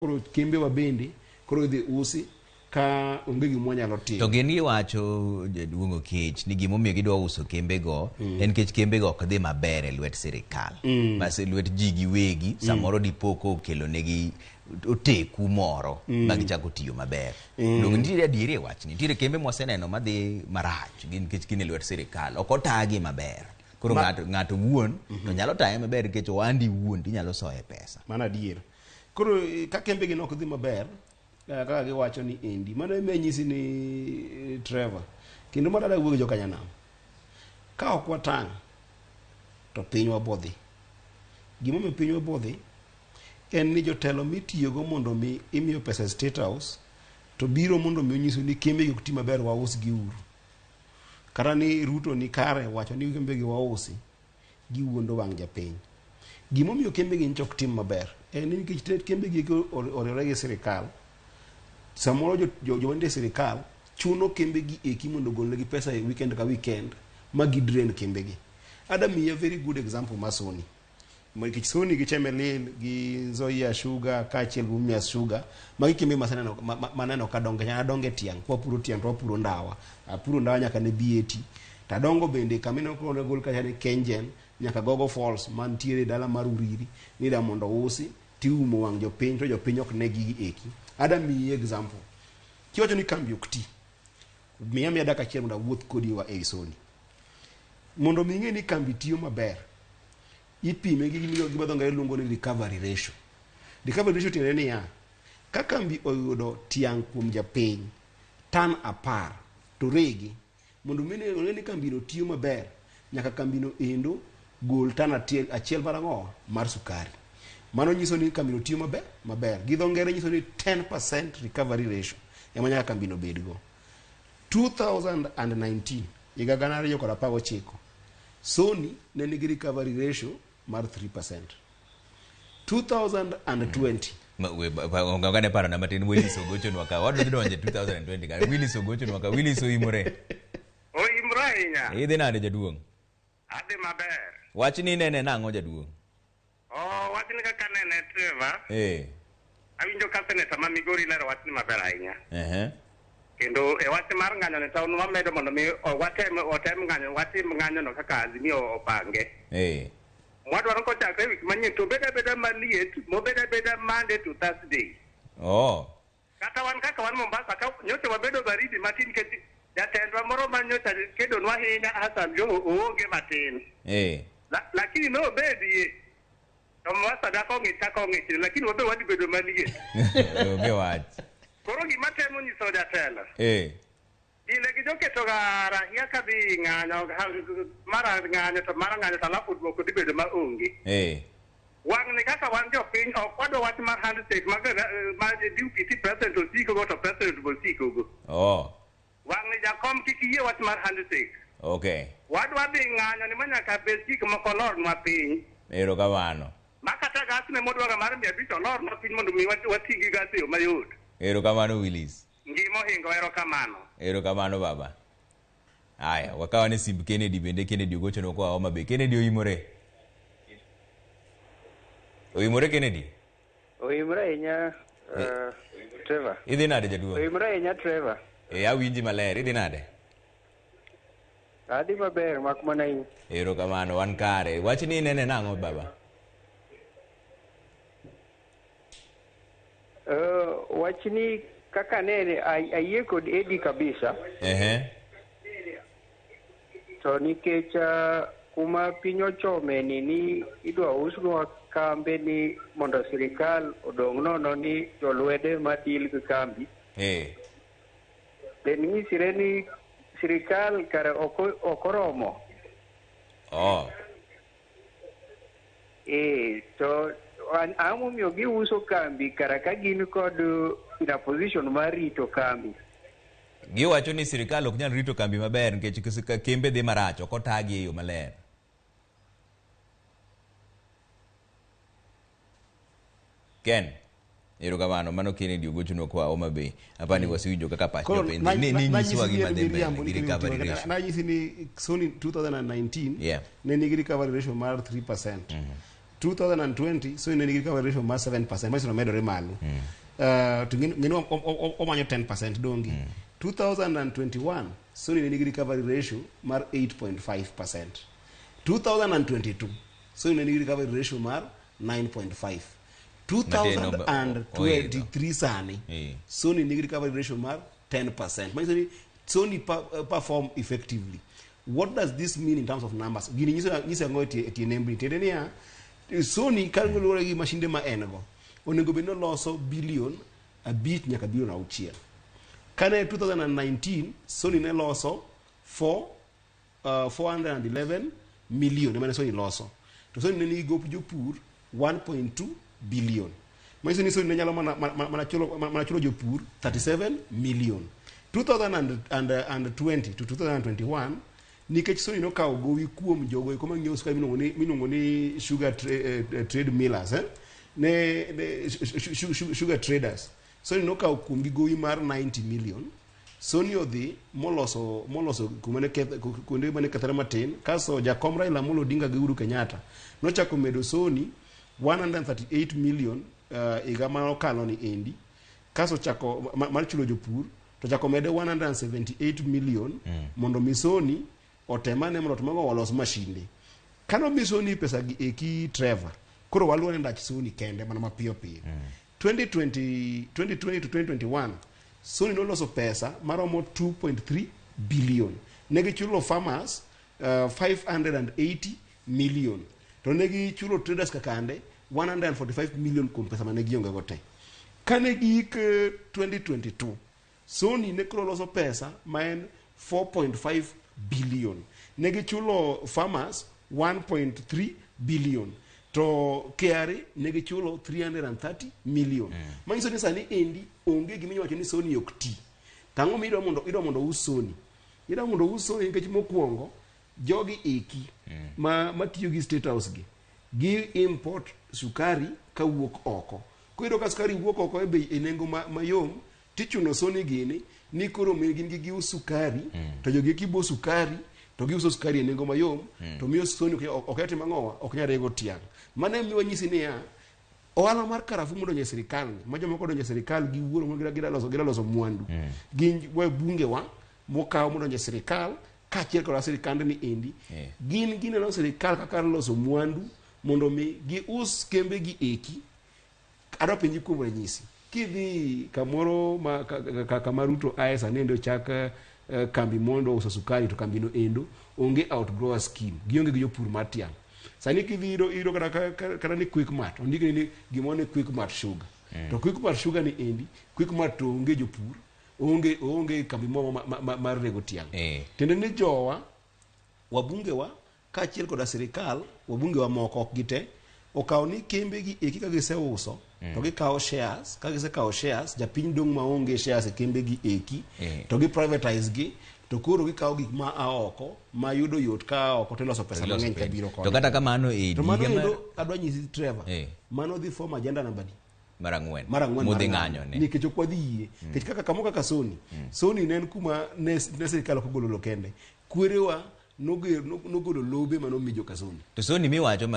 koro kembe wa bende koro idhi usi ka onge gimo nyalo timo. To gin giwacho Jaduong' Oketch ni gimomiyo gidwa uso kembe go en kech kembe go ok dhi maber e lwet sirikal. Bas lwet ji giwegi samoro dipoko okelo negi oteku moro ma gichako tiyo maber. Dong nitiere adieri e wachni. Nitiere kembe mwaseneno madhi marach gin kech gin e lwet sirikal. Ok otagi maber. Koro ng'ato wuon to nyalo taye maber kech wandi wuon inyalo soye pesa. Mana adier. Koro ka kembe gi ok dhi maber kaka giwacho ni endi mano eme nyisi ni Trevor kendo madada wuogi jo Kanyanam ka ok watang' to pinywa bodhi. Gimomiyo pinywa bodhi en ni jotelo mitiyogo mondo mi imiyo pesa State House to biro mondo mi onyiso ni kembe gi ok ti maber waus gi uru. Kata ni Ruto ni kare wacho ni kembe gi wausi giwuondo wang' japiny. Gimomiyo kembe gi ok tim maber en ni nikech kembe gi oriwore gi sirikal. Samoro jowande sirikal chuno kembe gi eki mondo golnegi pesa e weekend ka weekend ma gidrain kembe gi. Adami a very good example ma Sony. Nikech Sony gi Chemelil gi Zoya Sugar ka achiel gi Mumias Sugar magi kembe maneno ka donge tiang' kwa puro tiang' to puro ndawa. Puro ndawa nyaka ne BAT. Tadongo bende kamino ko gol ka ne Kengen nyaka Gogo Falls mantiere dala mar Uriri ni da mondo usi tiumo wang' jopiny to jopiny ok ne gigi eki. Adami example. Kiwacho ni kambi ok ti. Miya daka chiel mondo wuoth kodi wa e Sony. Mondo mi ng'e ni kambi tiyo maber. Ipime gi gima dho ngere luongo ni recovery ratio. Recovery ratio tiende ni ya ka kambi oyudo tiang' kuom japiny tan apar to regi mondo mi ng'e ni kambi no tiyo maber nyaka kambi no endo gol tan achiel mar sukari. Mano nyiso ni kambi no tiyo maber. Gi dho ngere nyiso ni 10% recovery ratio ema nyaka kambi no bedgo. 2019 higa 2019 Sony ne nigi recovery ratio mar 3%. 2020 ngane paro na matin Willis Ogocho nwaka wadu donje 2020 ka Willis Ogocho nwaka Willis Oimore Imrainya idhi nade Jaduong'? Ade maber. Wachni nene nang'o Jaduong'? Wachni kaka nene Trevor awinjo ka seneta ma Migori lero wachni maber ahinya. Kendo e wach mar ng'anyo ne taon wamedo mondo mi watem ng'anyo no kaka Azimio opange. Mwadwaro ko chakre wik manyien to beda maliet beda Monday to Thursday. Kata wan kaka wan Mombasa ka nyocha wabedo baridi matin keti jatendwa moro manyocha kedonwa hinya Hassan Jo oonge matin. Lakini no bedie to Mombasa dako ng'ich lakini wabe wadi bedo maliet. Onge wach. Koro gima temo nyiso jatelo. Ile gijoketo gara ya kadhi ng'anyo mara ng'anyo talafu dwoko dibedo maonge. Wang' ni kaka wan jopiny ok wadwa wach mar handshake ma deputy president osiko go to president bosiko go. Wang' ni jakom kik yie wach mar handshake. Wadwa dhi ng'anyo ni manyaka bed chik moko lor nwa piny. Erokamano. Makata gas ne modwaro mar 500 olor nwa piny mondo mi wati gi gas yo mayot. Erokamano Willis. Ngimo hingo erokamano. Erokamano baba. Aya, wakawa ne simb Kennedy bende Kennedy Ogocho no kwa Homa Bay. Kennedy Oimore. Oimore Kennedy. Oimore nya Trevor. Idhi nade Jaduong'? Oimore nya Trevor. Awinji maler, idhi nade? Adi maber mak mana in. Erokamano wan kare. Wachni nene nang'o baba? Wachni kaka nene ayie kod Eddy kabisa. To nikech kuma piny ochome ni idwa usnwa kambe ni mondo sirikal odong' nono ni jolwede ma deal gi kambi. Den nyisire ni sirikal kare okoromo. To amomiyo giuso kambi kara ka gin kod in a position mar rito kambi. Giwacho ni sirikal ok nyal rito kambi maber nikech kembe dhi marach ok otagi e yo maler. Ken erokamano mano Kennedy Ogocho no kwa Homa Bay. Hapa ni wasiwinjo kaka pacho pende ni nyiswa gima dhi mbele gi recovery ratio. Na nyisi ni Sony 2019 ne nigi recovery ratio mar 3%. 2020 Sony ne nigi recovery ratio mar 7%, maso medore malo. To ngino omanyo 10% dongi. 2021 Sony ne nigi recovery ratio mar 8.5%. 2022 Sony ne nigi recovery ratio mar 9.5. 2023 sani Sony nigi recovery ratio mar 10%. Maso ni Sony perform effectively. What does this mean in terms of numbers? Gini nyisa ngo eti nembri tedenia Sony kalgolo gi mashinde ma engo onego beno loso billion a bit nyaka billion auchiel. Kane 2019 Sony ne loso 411 million emane Sony loso. To Sony ne nigi gop jopur 1.2 billion. Maso ni Sony ne nyalo mana chulo jopur 37 million. 2020 to 2021 nikech Sony no kawo gowi kuom jogo kuma ng'iewo sukari minongo ni sugar trade millers sugar traders. Sony no kawo kuom gi gowi mar 90 million. Sony odhi moloso kuma ne kunde mane kethare matin kaso jakom Raila Amolo Odinga gi Uhuru Kenyatta nochako medo Sony 138 million higa manokalo ni endi kaso chako mar chulo jopur to chako mede 178 million mondo mi Sony otemane mondo tomago walos mashinde. Kano mi Sony pesa gi eki Trevor koro waluone ndach Sony kende mana mapiyo piyo. 2020 to 2021 Sony noloso pesa maromo 2.3 billion. Negi chulo farmers 580 million. To negi chulo traders kakande 145 million kuom pesa manegi onge gote. Kane gik 2022 Sony ne koro loso pesa maen 4.5 billion. Negi chulo farmers 1.3 billion. To KRA negi chulo 330 million. Manyiso ni sani endi onge gimiyo wacho ni Sony ok ti. Tango mi idwa mondo us Sony. Idwa mondo us Sony nikech mokwongo jogi eki ma tiyo gi state house gi import sukari ka wuok oko. Koiro ka sukari wuok oko e bei e nengo mayom tichuno Sony gini ni koro gin gi sukari to jogi kibo sukari to giuso sukari e nengo mayom to miyo Sony oketi mang'owa ok nyarego tiang. Mane miwa nyisi ni ya ohala mar karafu modonjo e sirikal ma jomoko donjo e sirikal gi wuoro gida loso mwandu gin bunge wa mokaw modonjo e sirikal kaachiel kod sirikand ni endi gin gineno sirikal kaka loso mwandu mondo mi gi us kembe gi eki. Adwa penji kuom ranyisi kidhi kamoro kama Ruto aesa nendo chaka kambi mondo uso sukari to kambi no endo onge outgrower scheme gionge gi jopur matiang. Sani kidhi iro kata ni quick mart ondike ni gimone quick mart sugar to quick mart sugar ni endi quick mart to onge jopur onge kambi mo mar rego tiang. Tende ni jowa wabunge wa kaachiel kod sirikal wabunge wa moko ok gite okaw ni kembe gi eki ka giseuso to gikawo shares ka gisekawo shares japiny dong maonge shares e kembe gi eki to gi privatize gi to koro gikawo gik ma aoko ma yudo yot ka oko to loso pesa mang'eny ka biro to kata kamano to mano adwa nyisi Trevor mano dhi form agenda number marang'wen modhi ng'anyo ne nikech ok wadhi yie nikech kaka kamo kaka Sony ne en kuma ne sirikal ok ogolo kende kwerewa nogolo lobe manomijo ka Sony to Sony miwacho